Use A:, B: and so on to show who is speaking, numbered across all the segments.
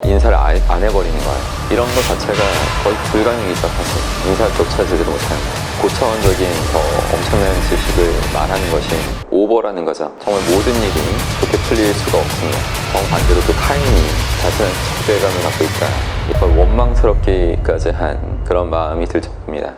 A: 인사를 안 해버리는 거예요. 이런 것 자체가 거의 불가능이죠. 사실 인사조차 제대로 못하는 거예요. 고차원적인 더 엄청난 지식을 말하는 것이 오버라는 거죠. 정말 모든 일이 좋게 풀릴 수가 없습니다. 정반대로 또 타인이 자신의 적대감을 갖고 있다, 이걸 원망스럽기까지 한 그런 마음이 들 정도입니다.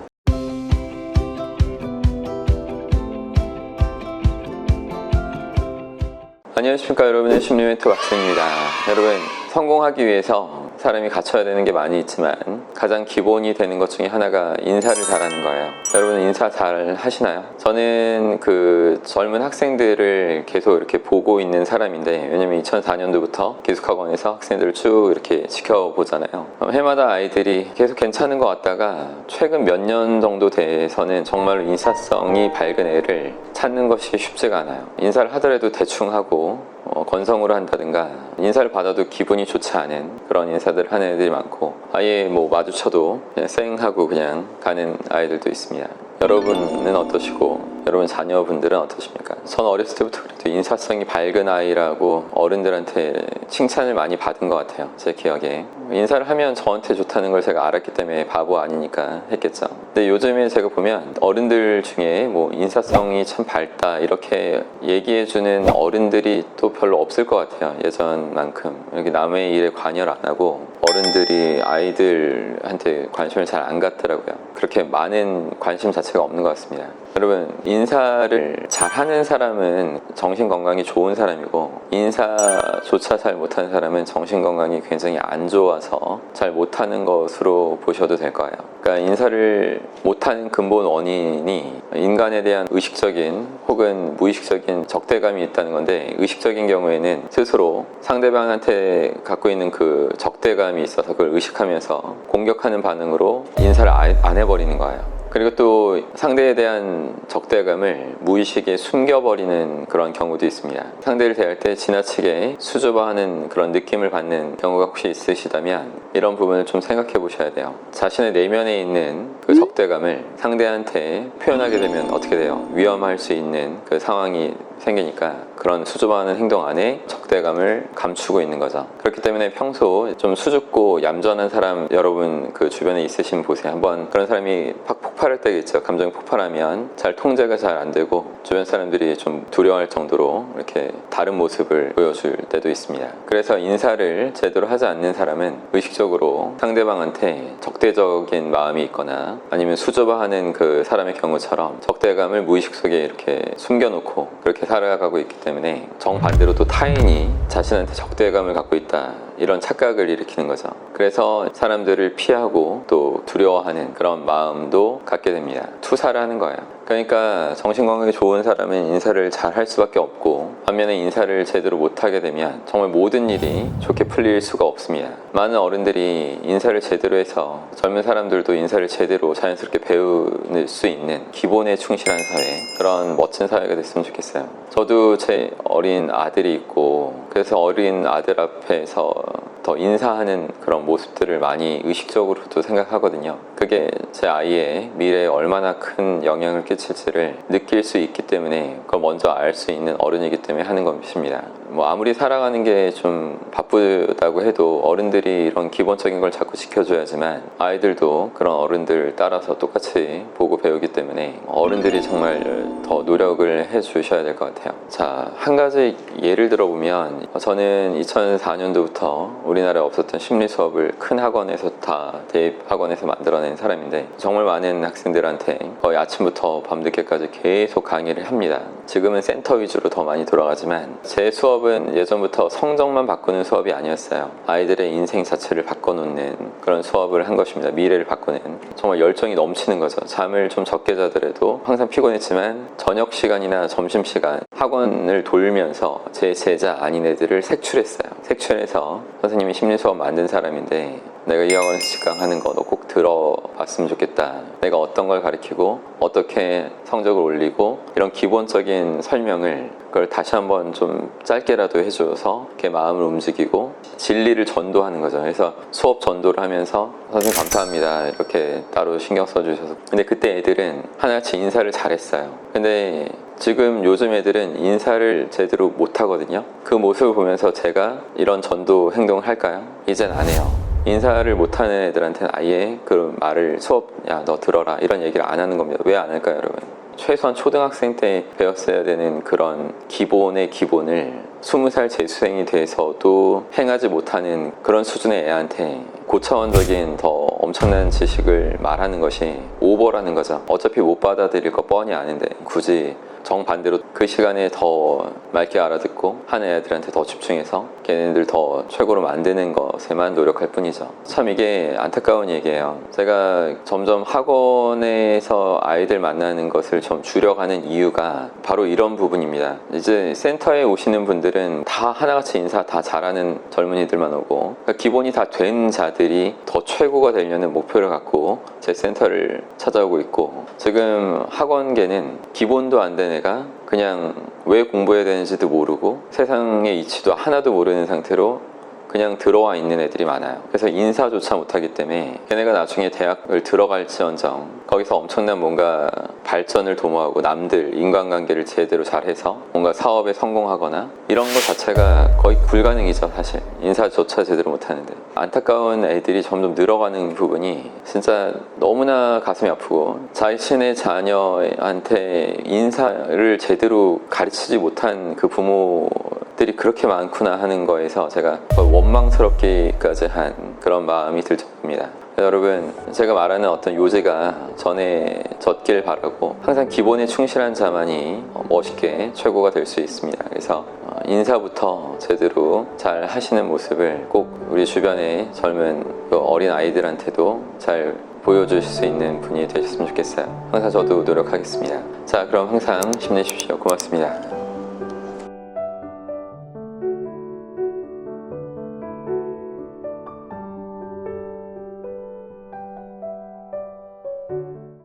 A: 안녕하십니까 여러분의 심리멘토 박사입니다. 여러분, 성공하기 위해서 사람이 갖춰야 되는 게 많이 있지만 가장 기본이 되는 것 중에 하나가 인사를 잘하는 거예요. 여러분 인사 잘 하시나요? 저는 그 젊은 학생들을 계속 이렇게 보고 있는 사람인데, 왜냐면 2004년도부터 기숙학원에서 학생들을 쭉 이렇게 지켜보잖아요. 해마다 아이들이 계속 괜찮은 것 같다가 최근 몇 년 정도 돼서는 정말로 인사성이 밝은 애를 찾는 것이 쉽지가 않아요. 인사를 하더라도 대충 하고 건성으로 한다든가, 인사를 받아도 기분이 좋지 않은 그런 인사들을 하는 애들이 많고, 아예 뭐 마주쳐도 그냥 쌩 하고 그냥 가는 아이들도 있습니다. 여러분은 어떠시고 여러분 자녀분들은 어떠십니까? 전 어렸을 때부터 그래도 인사성이 밝은 아이라고 어른들한테 칭찬을 많이 받은 것 같아요. 제 기억에 인사를 하면 저한테 좋다는 걸 제가 알았기 때문에 바보 아니니까 했겠죠. 근데 요즘에 제가 보면 어른들 중에 뭐 인사성이 참 밝다 이렇게 얘기해주는 어른들이 또 별로 없을 것 같아요. 예전만큼 여기 남의 일에 관여를 안 하고 어른들이 아이들한테 관심을 잘 안 갖더라고요. 그렇게 많은 관심 자체가 없는 것 같습니다. 여러분, 인사를 잘하는 사람은 정신건강이 좋은 사람이고, 인사조차 잘 못하는 사람은 정신건강이 굉장히 안 좋아서 잘 못하는 것으로 보셔도 될 거예요. 그러니까 인사를 못하는 근본 원인이 인간에 대한 의식적인 혹은 무의식적인 적대감이 있다는 건데, 의식적인 경우에는 스스로 상대방한테 갖고 있는 그 적대감이 있어서 그걸 의식하면서 공격하는 반응으로 인사를 안 해버리는 거예요. 그리고 또 상대에 대한 적대감을 무의식에 숨겨버리는 그런 경우도 있습니다. 상대를 대할 때 지나치게 수줍어하는 그런 느낌을 받는 경우가 혹시 있으시다면 이런 부분을 좀 생각해 보셔야 돼요. 자신의 내면에 있는 그 적대감을 상대한테 표현하게 되면 어떻게 돼요? 위험할 수 있는 그 상황이 생기니까 그런 수줍어하는 행동 안에 적대감을 감추고 있는 거죠. 그렇기 때문에 평소 좀 수줍고 얌전한 사람 여러분 그 주변에 있으신 보세요. 한번 그런 사람이 팍 폭발할 때가 있죠. 감정이 폭발하면 잘 통제가 잘 안 되고 주변 사람들이 좀 두려워할 정도로 이렇게 다른 모습을 보여줄 때도 있습니다. 그래서 인사를 제대로 하지 않는 사람은 의식적으로 상대방한테 적대적인 마음이 있거나 아니면 수줍어하는 그 사람의 경우처럼 적대감을 무의식 속에 이렇게 숨겨놓고 그렇게 살아가고 있기 때문에 정반대로 또 타인이 자신한테 적대감을 갖고 있다, 이런 착각을 일으키는 거죠. 그래서 사람들을 피하고 또 두려워하는 그런 마음도 갖게 됩니다. 투사를 하는 거예요. 그러니까 정신건강이 좋은 사람은 인사를 잘 할 수밖에 없고, 반면에 인사를 제대로 못하게 되면 정말 모든 일이 좋게 풀릴 수가 없습니다. 많은 어른들이 인사를 제대로 해서 젊은 사람들도 인사를 제대로 자연스럽게 배울 수 있는 기본에 충실한 사회, 그런 멋진 사회가 됐으면 좋겠어요. 저도 제 어린 아들이 있고, 그래서 어린 아들 앞에서 더 인사하는 그런 모습들을 많이 의식적으로도 생각하거든요. 그게 제 아이의 미래에 얼마나 큰 영향을 끼칠지를 느낄 수 있기 때문에 그걸 먼저 알 수 있는 어른이기 때문에 하는 것입니다. 뭐 아무리 살아가는 게 좀 바쁘다고 해도 어른들이 이런 기본적인 걸 자꾸 지켜줘야지만 아이들도 그런 어른들 따라서 똑같이 보고 배우기 때문에 어른들이 정말 더 노력을 해 주셔야 될 것 같아요. 자, 한 가지 예를 들어보면, 저는 2004년도부터 우리나라에 없었던 심리 수업을 큰 학원에서 다 대입 학원에서 만들어낸 사람인데, 정말 많은 학생들한테 거의 아침부터 밤늦게까지 계속 강의를 합니다. 지금은 센터 위주로 더 많이 돌아가지만 제 수업은 예전부터 성적만 바꾸는 수업이 아니었어요. 아이들의 인생 자체를 바꿔놓는 그런 수업을 한 것입니다. 미래를 바꾸는. 정말 열정이 넘치는 거죠. 잠을 좀 적게 자더라도 항상 피곤했지만 저녁 시간이나 점심시간 학원을 돌면서 제 제자 아닌 애들을 색출했어요. 색출해서 선생님이 심리 수업 만든 사람인데 내가 이 학원에서 직강하는 거 너 꼭 들어봤으면 좋겠다. 내가 어떤 걸 가르치고 어떻게 성적을 올리고 이런 기본적인 설명을 그걸 다시 한번 좀 짧게라도 해줘서 이렇게 마음을 움직이고 진리를 전도하는 거죠. 그래서 수업 전도를 하면서 선생님 감사합니다 이렇게 따로 신경 써주셔서, 근데 그때 애들은 하나같이 인사를 잘했어요. 근데 지금 요즘 애들은 인사를 제대로 못하거든요. 그 모습을 보면서 제가 이런 전도 행동을 할까요? 이젠 안 해요. 인사를 못하는 애들한테는 아예 그 말을 수업, 야 너 들어라, 이런 얘기를 안 하는 겁니다. 왜 안 할까요, 여러분? 최소한 초등학생 때 배웠어야 되는 그런 기본의 기본을 20살 재수생이 돼서도 행하지 못하는 그런 수준의 애한테 고차원적인 더 엄청난 지식을 말하는 것이 오버라는 거죠. 어차피 못 받아들일 거 뻔히 아는데 굳이 정반대로 그 시간에 더 맑게 알아듣고 하는 애들한테 더 집중해서 걔네들 더 최고로 만드는 것에만 노력할 뿐이죠. 참 이게 안타까운 얘기예요. 제가 점점 학원에서 아이들 만나는 것을 좀 줄여가는 이유가 바로 이런 부분입니다. 이제 센터에 오시는 분들은 다 하나같이 인사 다 잘하는 젊은이들만 오고, 그러니까 기본이 다 된 자들이 더 최고가 되려는 목표를 갖고 제 센터를 찾아오고 있고, 지금 학원계는 기본도 안 된 애가 그냥 왜 공부해야 되는지도 모르고 세상의 이치도 하나도 모르는 상태로 그냥 들어와 있는 애들이 많아요. 그래서 인사조차 못하기 때문에 걔네가 나중에 대학을 들어갈지언정 거기서 엄청난 뭔가 발전을 도모하고 남들 인간관계를 제대로 잘해서 뭔가 사업에 성공하거나 이런 것 자체가 거의 불가능이죠. 사실 인사조차 제대로 못하는데. 안타까운 애들이 점점 늘어가는 부분이 진짜 너무나 가슴이 아프고, 자신의 자녀한테 인사를 제대로 가르치지 못한 그 부모들이 그렇게 많구나 하는 거에서 제가 원망스럽기까지 한 그런 마음이 들 정도입니다. 여러분, 제가 말하는 어떤 요지가 전해졌길 바라고, 항상 기본에 충실한 자만이 멋있게 최고가 될 수 있습니다. 그래서 인사부터 제대로 잘 하시는 모습을 꼭 우리 주변의 젊은 어린 아이들한테도 잘 보여주실 수 있는 분이 되셨으면 좋겠어요. 항상 저도 노력하겠습니다. 자, 그럼 항상 힘내십시오. 고맙습니다.